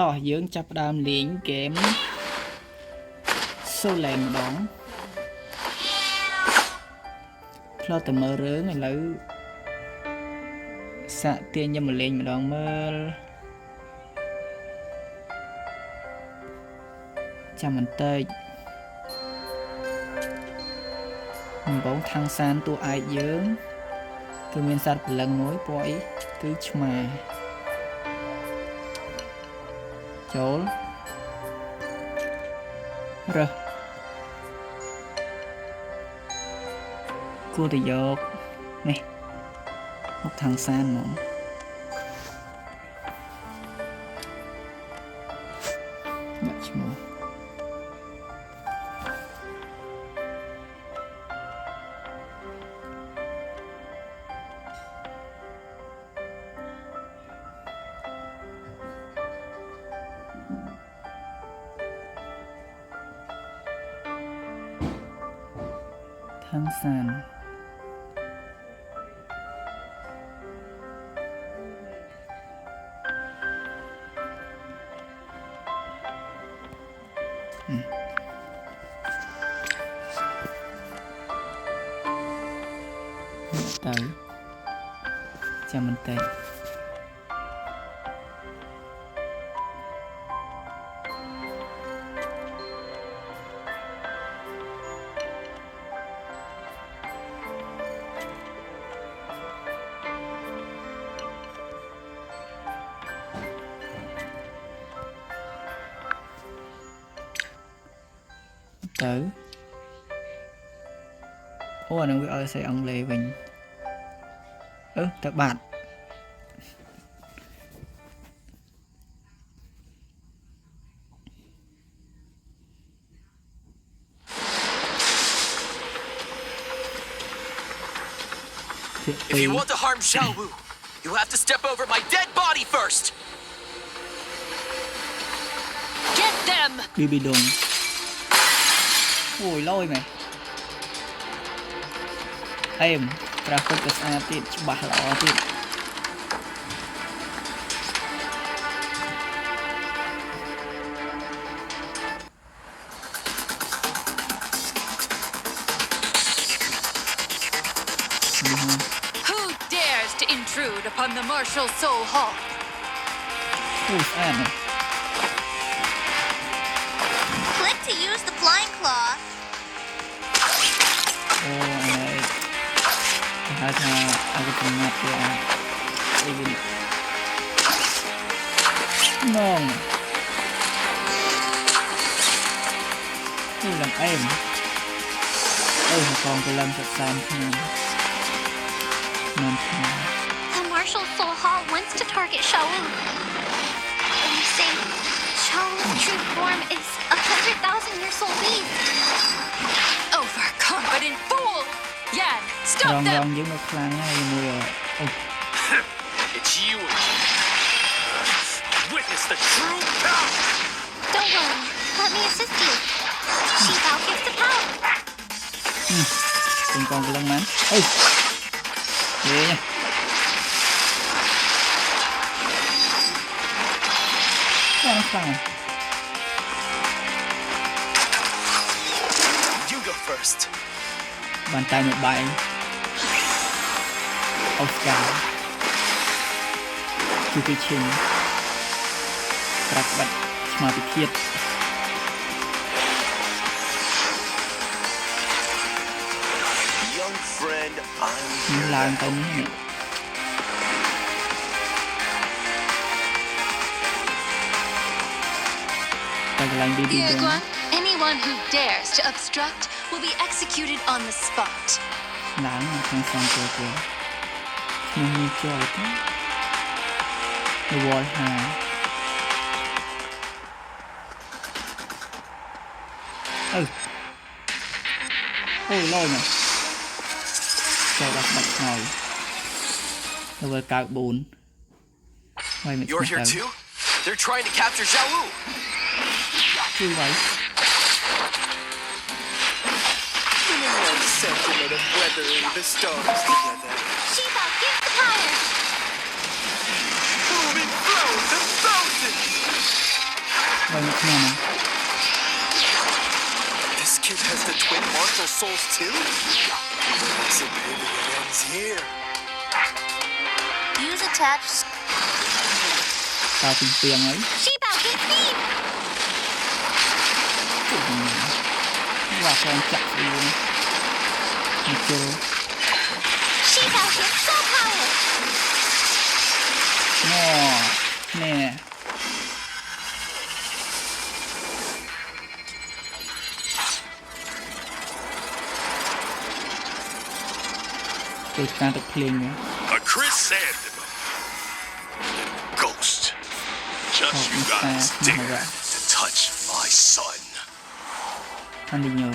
តោះយើងចាប់ផ្ដើមលេងហ្គេម Solen ម្ដងផ្លោតតែមើលរឿងឥឡូវសាក់ទាញយកមកលេងម្ដងមើលចាំបន្តិចដំបងທາງសានតួឯកយើងគឺមានសត្វព្រលឹងមួយពណ៌អីគឺឆ្មាចូលរើសគួរតែយកនេះមកທາງសានហ្មងដាក់ឈ្មោះทางสานទៅចាំបន្តិចទៅអូអានឹងវាឲ្យស្អីអង់គ្លេសវិញទៅបាត់If you want to harm Xiao Wu, you have to step over my dead body first. Get them. ឌីប៊ីដុងអូយលយមែនអេមក្រាហ្វិកក៏ស្អាតទៀតច្បាស់ល្អទៀតWho dares to intrude upon the Martial Soul Hall? អូស្អាតណាស់ Click to use the flying claw. អូអានេះគេហៅថាអវត្តមានគេអីវិញនងនេះឡើងអេមកងកលឹមសិក្សាខ្ញុំThe Martial Soul Hall wants to target Xiao Wu. They say Xiao Wu's true form is 100,000 years old beast. Overconfident fool! Yan, រ stop ង them! យើងនៅខ្លាំងហើយមួយអូ It's you again. Witness the true power! Don't worry. Let me assist you. She Bao gives the power. កងកលឹមមែនអីលេងខ្លាំង You go first. បានតែមួយបាយអូស្ការគឺគេឈិញប្រាប់បាត់ស្មារតីជាតិ Young friend, I'm ឡើងទៅនេះ Diego, anyone who dares to obstruct will be executed on the spot. ឡើងខាងខាងចូលទៅខ្ញុំមានចូលទៅវល់ហាអូយលយមកចូលដល់បាត់ហើយលើកៅ4ហើយមិន You're here too? They're trying to capture Xiao Wu. ជួយໄວ One sentiment of weathering the stars together. She Bao gives the power. Booming flows of thousands. Đây một nhà này. This kid has the twin martial souls too? It's a pity it ends here. Use attached. Tao tìm tiền ấy. Sheep out, get feed. Và con chặt đi luôn. Một chỗ. Sheep out, get soul power. Nè. Nè. Tôi ca được playing nữa. A Chris Sandman. Ghost. Just you guys dare to touch my son. Anh đi nhớ.